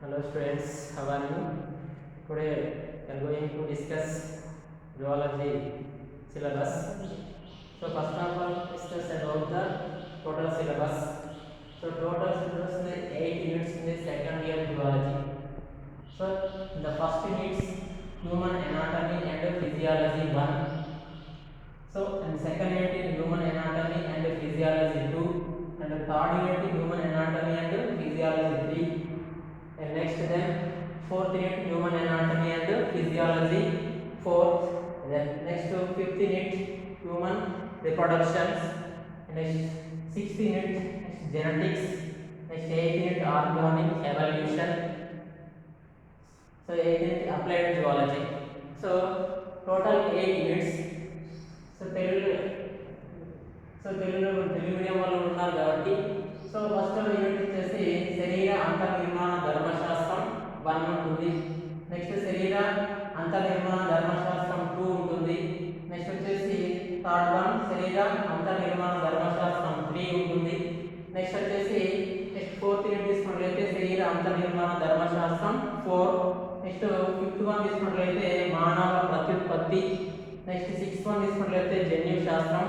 Hello students, how are you? Today we are going to discuss zoology syllabus. So first of all, discuss about the total syllabus. So total syllabus is 8 units in the second year zoology. So in the first units human anatomy and physiology 1. So in second unit is human anatomy and physiology 2, and the third unit is human anatomy and physiology 3. And next then fourth unit human anatomy and physiology 4th. Then next fifth unit human reproductions. Next sixth unit next genetics. Next eighth unit organic evolution. So eighth unit applied zoology. So total 8 units. So తెలుగులో Telugu medium వాళ్ళు ఉన్నారు కాబట్టి so first unit వచ్చేసి శరీర అంతర్నిర్మాణ ధర్మశాస్త్రం 1 ఉంటుంది. Next శరీర అంతర్నిర్మాణ ధర్మశాస్త్రం 2 ఉంటుంది. నెక్స్ట్ వచ్చేసి థర్డ్ వన్ శరీర అంతర్నిర్మాణ ధర్మశాస్త్రం 3 ఉంటుంది. నెక్స్ట్ వచ్చేసి నెక్స్ట్ ఫోర్త్ యూనిట్ తీసుకున్నట్లయితే శరీర అంతర్నిర్మాణ ధర్మశాస్త్రం 4. నెక్స్ట్ ఫిఫ్త్ వన్ తీసుకున్నట్లయితే మానవ ప్రత్యుత్పత్తి. నెక్స్ట్ సిక్స్త్ వన్ తీసుకున్నట్లయితే జన్యు శాస్త్రం.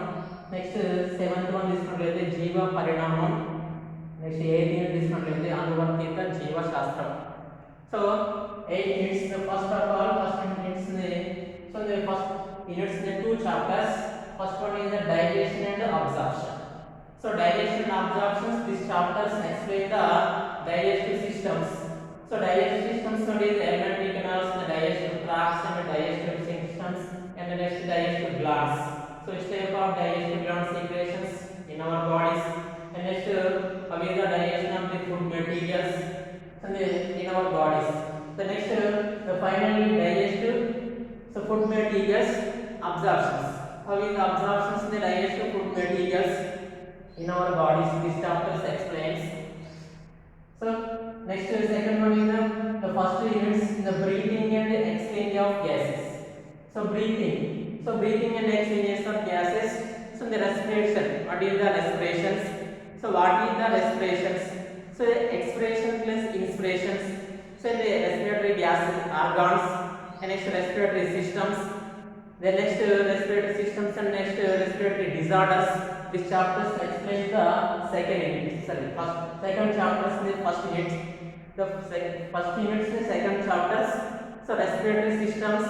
నెక్స్ట్ సెవెంత్ వన్ తీసుకున్నట్లయితే జీవ పరిణామం. నెక్స్ట్ ఎయిత్ యూనిట్ తీసుకున్నట్లయితే అనువర్తిత జీవశాస్త్రం. So 8 units first of all first units so the first units the two chapters. First one is the digestion and absorption. So digestion and absorption, these chapters explain the digestive systems. So digestive systems are the alimentary canals, the digestive tracts and the digestive systems, and the next digestive glands. So which type of digestive gland secretions in our bodies, and next how is the digestion of the food materials in our bodies. The next the finally digestive so food materials absorptions. How is the absorptions in the digestive food materials in our bodies? This chapter explains. So next second one is the first units the breathing and exchange of gases. So breathing and exchange of gases. So the respiration, what is the respirations? So what is the respirations? So expiration plus inspirations. So the respiratory gas organs and next respiratory systems. The next respiratory systems and next respiratory disorders. This chapters explains the second chapters in the first unit. The first unit is the second chapters. So respiratory systems,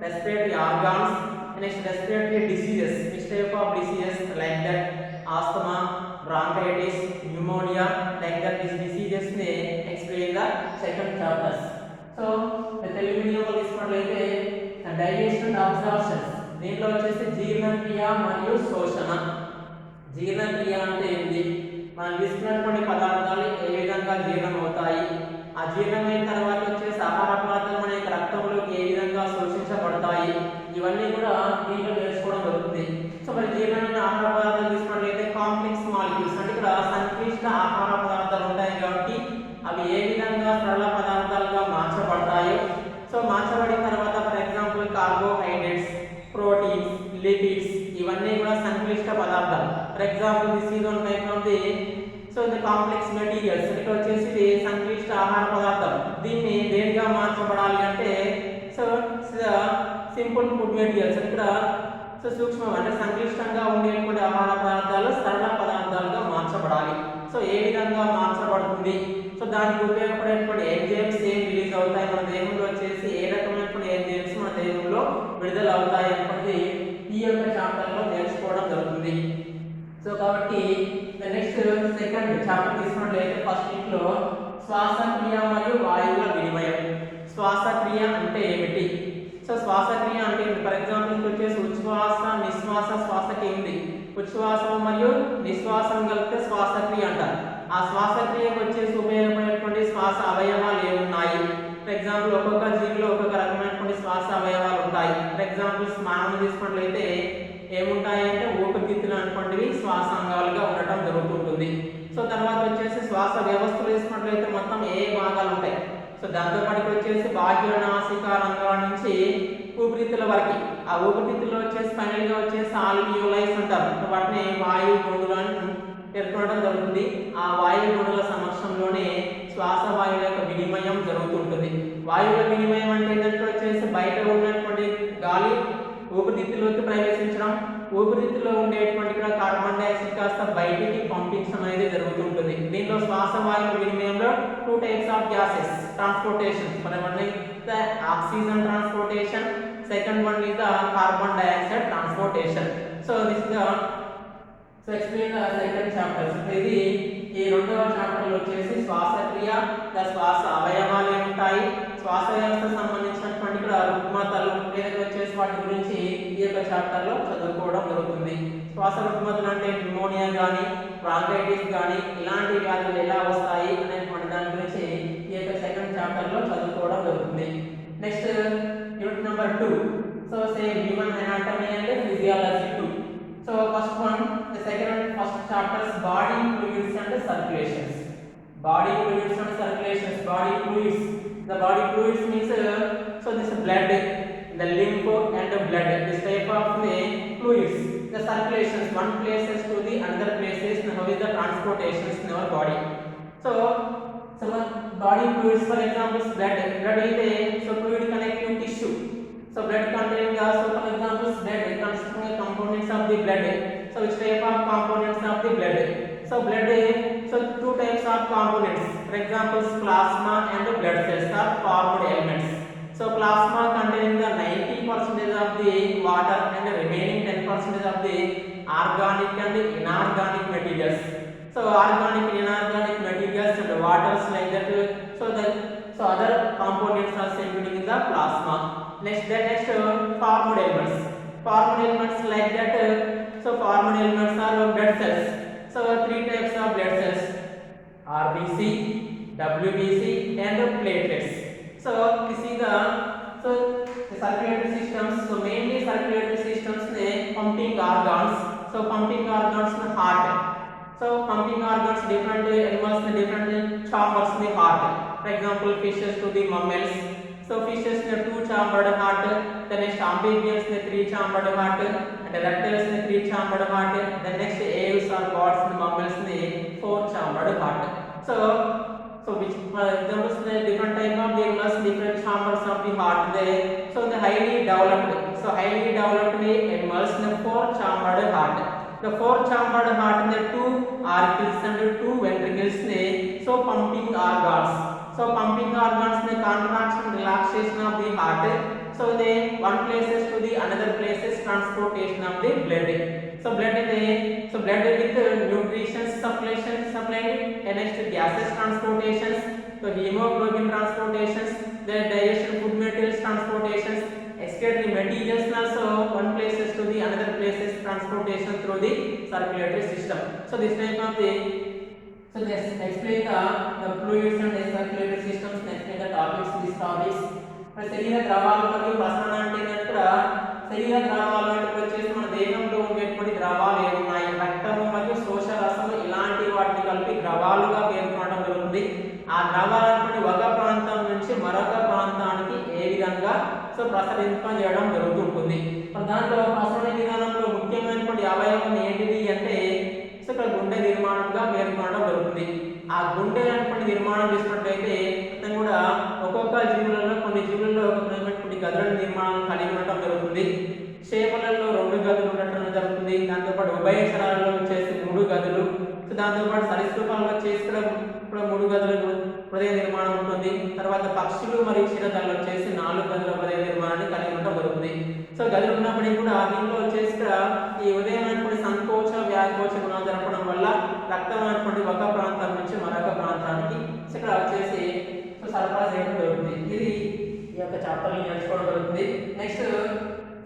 respiratory organs, and next respiratory diseases. Which type of diseases like that asthma, bronchitis, pneumonia, like that these diseases may explain the second chapters. So the Telugu medium తీసుకున్నట్లయితే digestion and absorptions దీంట్లో వచ్చేసి జీర్ణక్రియ మరియు శోషణ. జీర్ణక్రియ అంటే ఏంటి, మనం తీసుకున్నటువంటి పదార్థాలు ఏ విధంగా జీర్ణం అవుతాయి, ఆ జీర్ణమైన తర్వాత వచ్చేసి ఆహార పదార్థాలు మన యొక్క రక్తంలోకి ఏ విధంగా శోషించబడతాయి, ఇవన్నీ కూడా దీంట్లో నేర్చుకోవడం జరుగుతుంది. సో మరి జీర్ణమైన ఆహార పదార్థాలు తీసుకున్నట్లయితే కాంప్లెక్స్ మాలిక్యూల్స్ అంటే ఇక్కడ సంక్లిష్ట ఆహార పదార్థాలు ఉంటాయి కాబట్టి అవి ఏ విధంగా సరళ పదార్థాలుగా మార్చబడతాయో, సో మార్చబడిన తర్వాత for example carbohydrates, proteins, lipids ఇవన్నీ కూడా సంక్లిష్ట పదార్థాలు. For example this is one type of the so the complex materials. ఇక్కడ వచ్చేసి ఇది సంక్లిష్ట ఆహార పదార్థాలు. దీన్ని దేనిగా మార్చబడాలి అంటే సో సింపుల్ ఫుడ్ మెటీరియల్స్. ఇక్కడ సో సూక్ష్మ అంటే సంక్లిష్టంగా ఉండేటువంటి ఆహార పదార్థాలు సరళ పదార్థాలుగా మార్చబడాలి. సో ఏ విధంగా మార్చబడుతుంది, సో దానికి ఉపయోగపడేటువంటి ఎంజైమ్స్ ఏం రిలీజ్ అవుతాయి మన దేహంలో వచ్చేసి, ఏ రకమైనటువంటి ఎంజైమ్స్ మన దేహంలో విడుదల అవుతాయి అనేది ఈ యొక్క చాప్టర్లో నేర్చుకోవడం జరుగుతుంది. సో కాబట్టి నెక్స్ట్ సెకండ్ చాప్టర్ తీసుకున్నట్లయితే ఫస్ట్ ఇంట్లో శ్వాసక్రియ మరియు వాయువుల వినిమయం. శ్వాసక్రియ అంటే ఏమిటి, సో శ్వాసక్రియ అంటే ఫర్ ఎగ్జాంపుల్ వచ్చేసి ఉచ్ఛ్వాస నిశ్వాస శ్వాసక్రియ ఉంది. ఉచ్ఛ్వాసం మరియు నిశ్వాసం కలిపితే శ్వాసక్రియ అంటారు. ఆ శ్వాసక్రియకు వచ్చేసి ఉపయోగపడేటువంటి శ్వాస అవయవాలు ఏమున్నాయి, ఫర్ ఎగ్జాంపుల్ ఒక్కొక్క జీవిలో ఒక్కొక్క రకమైనటువంటి శ్వాస అవయవాలు ఉంటాయి. ఫర్ ఎగ్జాంపుల్ మానవులు తీసుకున్నట్లయితే ఏముంటాయి అంటే ఊపిరితిత్తులు అనేటువంటివి శ్వాసాంగాలుగా ఉండటం జరుగుతుంటుంది. సో తర్వాత వచ్చేసి శ్వాస వ్యవస్థలు తీసుకున్నట్లయితే మొత్తం ఏ భాగాలు ఉంటాయి, సో దాంతో పాటు వచ్చేసి బాహ్య నాసికా రంధ్రాల నుంచి ఊపిరితిత్తుల వరకు, ఆ ఊపిరితిత్తుల్లో వచ్చేసి ఫైనల్ గా వచ్చేసి ఆల్వియోలైస్ అంటారు. వాటిని వాయు గొడుగులు అని పేర్కొనడం జరుగుతుంది. ఆ వాయు గొడుగుల సమక్షంలోనే శ్వాస వాయువు యొక్క వినిమయం జరుగుతుంటుంది. వాయువుల వినిమయం అంటే ఏంటంటే వచ్చేసి బయట ఉన్నటువంటి గాలి ఊపిరితిత్తులోకి ప్రవేశించడం, ఊపిరితిత్తులో ఉండేటువంటి ఇక్కడ కార్బన్ డైఆక్సైడ్ కాస్త బయటికి పంపించడం అనేది జరుగుతుంటుంది. దీనిలో శ్వాస వాయువుల వినిమయంలో 2 types of gases transportation. One is the oxygen transportation, second one is the carbon dioxide transportation. So this is the explain the second chapter. So ఇది ఈ రెండవ చాప్టర్ లో వచ్చేసి శ్వాసక్రియ, శ్వాస అవయవాలు ఉంటాయి, శ్వాస వ్యవస్థ సంబంధించినటువంటి ఇక్కడ రుగ్మతలు లేదా వచ్చేసి వాటి గురించి ఈ యొక్క చాప్టర్ లో చదువుకోవడం జరుగుతుంది. శ్వాస రుగ్మతలు అంటే న్యూమోనియా కానీ బ్రాంకైటిస్ కానీ ఇలాంటి వ్యాధులు ఎలా వస్తాయి అనేటువంటి దాని గురించి ఈ యొక్క సెకండ్ చాప్టర్ లో చదువుకోవడం జరుగుతుంది. Next unit number 2. So same human anatomy and physiology 2. So first one, the first chapters body fluids and circulations. Body fluids and circulations. Body fluids. The body fluids means so this blood, the lymph and the blood. This type of the fluids. The circulations, one places to the another places. How is the transportations in our body? So body fluids, for example, blood. Blood is a fluid connective tissue. So blood containing also, for example, blood constituting components of the blood. So which type of components of the blood? So blood, so 2 types of components. For example, plasma and blood cells are formed elements. So plasma containing the 90% of the water and the remaining 10% of the organic and inorganic materials. So organic and inorganic materials and waters like that. So other components are included in the plasma. Next formed elements. Formed elements like that. So formed elements are blood cells. So 3 types of blood cells: RBC, WBC, and platelets. So this is the circulatory systems. So mainly circulatory systems ne pumping organs. So pumping organs ne heart. So pumping organs different animals ne different chambers in the heart. For example, fishes to the mammals. So fishes ne 2-chambered heart, the next amphibians ne 3-chambered heart, and reptiles ne 3-chambered heart, the next aves or birds and mammals ne 4-chambered heart. So which examples ne different type of the animals, different chambers of the heart there. So the highly developed animals ne 4-chambered heart. The 4-chambered heart ne 2 auricles and 2 ventricles ne so pumping organs. So pumping organs ne contraction relaxation of the heart. So they one places to the another places transportation of the blood. So blood with nutrition supply, and next gases transportations, so hemoglobin transportations, the digestion food materials transportations, excretory materials also one places to the another places transportation through the circulatory system. So this type of the let's explain the fluids and the circulatory systems. Explain the topics. These topics. శరీర ద్రవాలు మరియు ప్రసరణ అంటే ఇక్కడ శరీర ద్రవాలు అంటే వచ్చేసి మన దేహంలో ఉండేటువంటి ద్రవాలు ఏమున్నాయి, రక్తము మరియు శోషరసము ఇలాంటి వాటిని కలిపి ద్రవాలుగా పేర్కొనడం జరుగుతుంది. ఆ ద్రవాలను ఒక ప్రాంతం నుంచి మరొక ప్రాంతానికి ఏ విధంగా ప్రసరింపజేయడం జరుగుతుంటుంది. దాంట్లో ప్రసరణ విధానంలో ముఖ్యమైనటువంటి అవయవం ఏంటిది అంటే ఇక్కడ గుండె నిర్మాణంగా పేర్కొనడం జరుగుతుంది. ఆ గుండె అనేటువంటి నిర్మాణం చేసినట్లయితే అతను కూడా ఒక్కొక్క జీవులలో కొన్ని జీవులలో కొన్ని గదుల నిర్మాణం కలిగి ఉండటం జరుగుతుంది. చేపలలో 2 గదులు ఉండటం జరుగుతుంది. దాంతోపాటు ఉభయచరాలలో వచ్చేసి 3 గదులు, దాంతోపాటు సరీసృపాలలో వచ్చేసి ఇక్కడ 3 గదులు హృదయ నిర్మాణం ఉంటుంది. తర్వాత పక్షులు మరియు క్షీరదాలు వచ్చేసి 4 గదుల హృదయ నిర్మాణాన్ని కలిగి ఉండటం జరుగుతుంది. సో గదులు ఉన్నప్పటికీ కూడా దీంట్లో వచ్చేసి ఇక్కడ ఈ ఉదయం అనేటువంటి సంకోచ వ్యాకోచ గుణాలు జరపడం వల్ల రక్తం అనేటువంటి ఒక ప్రాంతం నుంచి మరొక ప్రాంతానికి ఇక్కడ వచ్చేసి సరఫరా చేయడం జరుగుతుంది. ఇది ఈ యొక్క చాప్టర్ నేర్చుకోవడం జరుగుతుంది. నెక్స్ట్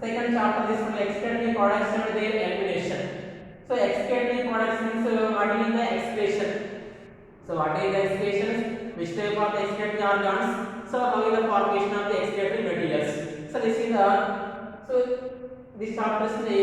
సెకండ్ చాప్టర్ తీసుకుంటే excretory products and their elimination. So excretory products means what is the excretion. So what is the excretion? Which type of excretory organs? So how is the formation of the excretory materials? So this is the this chapters the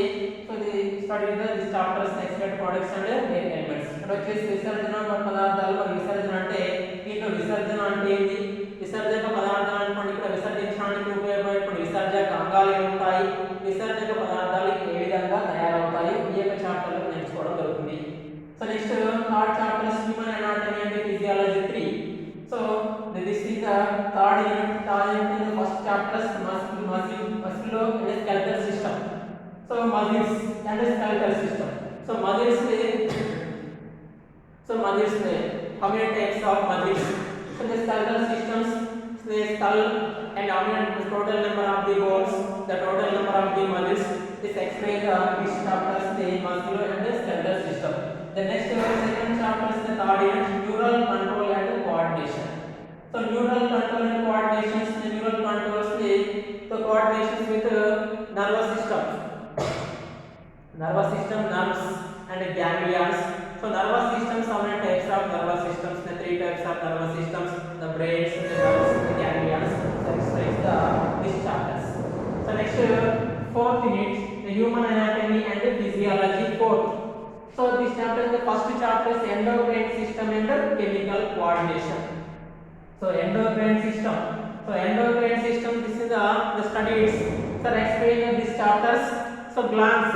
study this chapters excretory products and their elements. ఇక్కడ వచ్చేసి విసర్జన పదార్థాలు మరియు విసర్జన అంటే దీంట్లో విసర్జన అంటే ఏంటి, విసర్జక పదార్థాలు అంటే ఇక్కడ విసర్జించడానికి ఉపయోగపడే విసర్జక అంగాలు ఉంటాయి, విసర్జక పదార్థాలు ఏ విధంగా తయారవుతాయి ఈ యొక్క చాప్టర్ లో నేర్చుకోవడం జరుగుతుంది. So next third chapter is human anatomy and physiology 3. So the this is the third unit. Third unit in the first chapter, musculo and skeletal system. So muscles and skeletal system. So muscles how many types of muscles? So the skeletal systems, the skull and how many total number of the bones, the total number of the muscles. This explains this chapters the muscular and the skeletal system. The next second chapter is the third unit, neural control and coordination. So neural control and coordinations, the neural controls the coordinations with nervous system, nerves and ganglions. So nervous systems, how many types of nervous systems? The three types of nervous systems, the brains, the nerves, the ganglions. So explains these chapters. So next fourth unit, the human anatomy and the physiology. Fourth. So this chapter, the first chapter is endocrine system and the chemical coordination. So endocrine system. So endocrine system, this is the studies. So explain these chapters. So glands,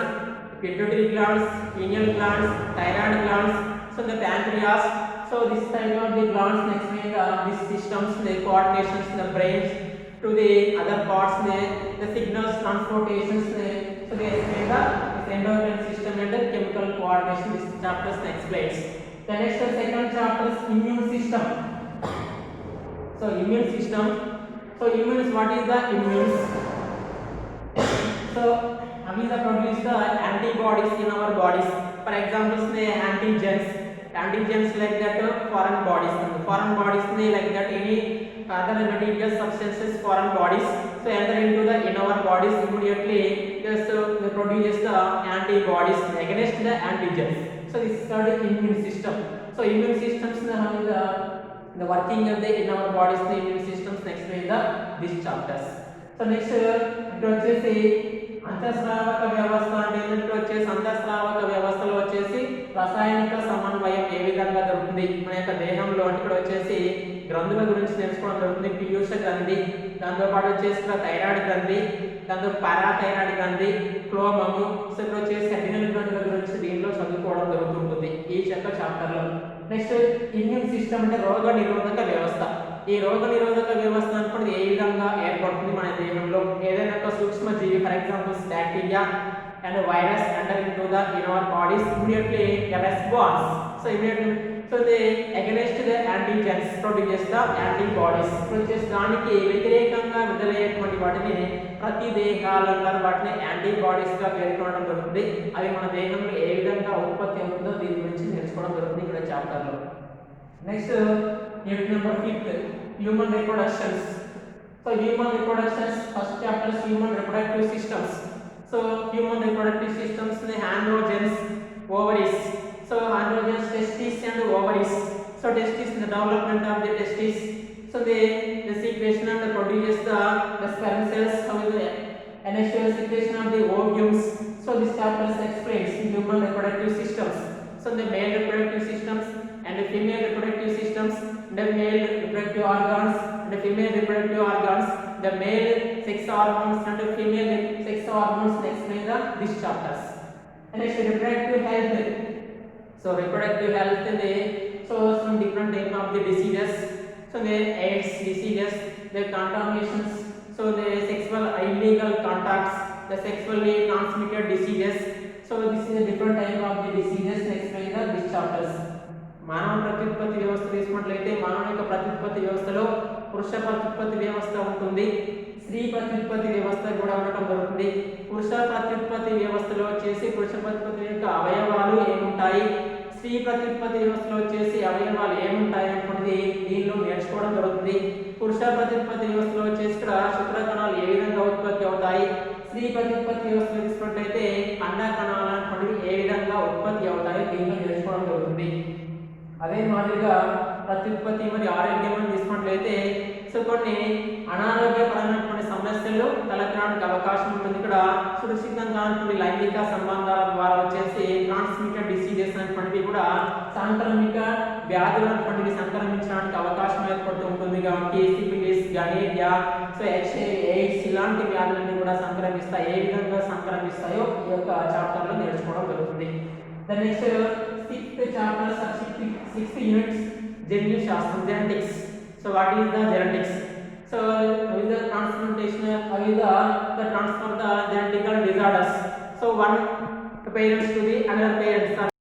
pituitary glands, pineal glands, thyroid glands. So the pancreas. So this type of the glands explain these systems, the coordinations, the brains to the other parts, the signals transportations. So they explain the endocrine system and the chemical coordination. This chapter explains. The next second chapter is immune system. So immune system. So immunes, what is the immunes? So we produce the antibodies in our bodies. For example, antigens. Antigens like that foreign bodies. Foreign bodies like that any other material substances foreign bodies. So enter into the in our bodies immediately. So they produce the antibodies against the antigens. So this is called the immune system. So immune systems the working of the in our bodies, the immune systems explain these chapters. So next వచ్చేసి అంతఃస్రావక వ్యవస్థ అంటే అంతఃస్రావక వ్యవస్థలో వచ్చేసి రసాయనిక సమన్వయం ఏ విధంగా జరుగుతుంది మన యొక్క దేహంలో. అంటే ఇక్కడ వచ్చేసి గ్రంథుల గురించి తెలుసుకోవడం జరుగుతుంది. పీయూష గ్రంథి, దాంతో పాటు వచ్చేసి థైరాయిడ్ గ్రంథి, దాంతో పారాథైరాయిడ్ గ్రంథి, క్లోమము. సో ఇక్కడ వచ్చేసి అడ్రినల్ గ్రంథుల గురించి దీనిలో చదువుకోవడం జరుగుతుంటుంది ఈ యొక్క చాప్టర్ లో. నెక్స్ట్ ఇమ్యూన్ సిస్టమ్ అంటే రోగ నిరోధక వ్యవస్థ. ఈ రోగ నిరోధక వ్యవస్థ అనేది ఏ విధంగా ఏర్పడుతుంది మన దేహంలో? ఏదైనా ఒక సూక్ష్మ జీవి, for example bacteria and virus enter into the in our bodies, immediately a response. So immediately, so they against the antigens produce the antibodies. Produce దానికి వ్యతిరేకంగా విడుదలయ్యేటువంటి వాటిని ప్రతిదేహాలు అంటారు. వాటిని యాంటీబాడీస్ గా పేర్కొనడం జరుగుతుంది. అవి మన దేహంలో ఏ విధంగా ఉత్పత్తి అవుతుందో దీని గురించి నేర్చుకోవడం జరుగుతుంది ఇక్కడ చాప్టర్ లో. Next unit number 5, human reproductions. So human reproductions first chapter human reproductive systems. So human reproductive systems, the androgens, ovaries. So androgens, testes and ovaries. So testes, the development of the testes. So the secretion and the produces the sperm cells. How is the initial secretion of the ovules. So this chapter explains human reproductive systems. So the male reproductive systems and the female reproductive systems, the male reproductive organs and the female reproductive organs, the male sex hormones and the female sex hormones explain these chapters. And next reproductive health. So reproductive health, so some different type of the diseases. So the AIDS diseases, the contaminations, so the sexual illegal contacts, the sexually transmitted diseases. So this is a different type of the diseases explain these chapters. మానవ ప్రత్యుత్పత్తి వ్యవస్థ తీసుకున్నట్లయితే మానవ యొక్క ప్రత్యుత్పత్తి వ్యవస్థలో పురుష ప్రత్యుత్పత్తి వ్యవస్థ ఉంటుంది, స్త్రీ ప్రత్యుత్పత్తి వ్యవస్థ కూడా ఉండటం జరుగుతుంది. పురుష ప్రత్యుత్పత్తి వ్యవస్థలో వచ్చేసి పురుష ప్రత్యుత్పత్తి యొక్క అవయవాలు ఏముంటాయి, స్త్రీ ప్రత్యుత్పత్తి వ్యవస్థలో వచ్చేసి అవయవాలు ఏముంటాయి అనుకున్నది దీనిలో నేర్చుకోవడం జరుగుతుంది. పురుష ప్రత్యుత్పత్తి వ్యవస్థలో వచ్చేసి ఇక్కడ శుక్రకణాలు ఏ విధంగా ఉత్పత్తి అవుతాయి, స్త్రీ ప్రత్యుత్పత్తి వ్యవస్థలో తీసుకున్నట్లయితే అండ కణాలు అనుకున్నవి ఏ విధంగా ఉత్పత్తి అవుతాయో దీనిలో నేర్చుకోవడం జరుగుతుంది. అదే మాదిరిగా ప్రత్యుత్పత్తి మరియు ఆరోగ్యం అని తీసుకున్నట్లయితే సో కొన్ని అనారోగ్యపరమైనటువంటి సమస్యలు తలెత్తడానికి అవకాశం ఉంటుంది. ఇక్కడ సురక్షితంగా లైంగిక సంబంధాల ద్వారా వచ్చేసి ట్రాన్స్మిటెడ్ డిసీజెస్ అనేటువంటివి కూడా సాంక్రమిక వ్యాధులు అనేటువంటివి సంక్రమించడానికి అవకాశం ఏర్పడుతూ ఉంటుంది. కాబట్టి సిఫిలిస్, గనీరియా, సో హెచ్ఐవి, ఎయిడ్స్ ఇలాంటి వ్యాధులన్నీ కూడా సంక్రమిస్తాయి. ఏ విధంగా సంక్రమిస్తాయో ఈ యొక్క చాప్టర్లో నేర్చుకోవడం జరుగుతుంది. The next sixth chapter, sixth unit, జన్యు శాస్త్రం, genetics. So what is the genetics? So with the transplantation, with the transfer the genetical disorders. So one parents to the another parents.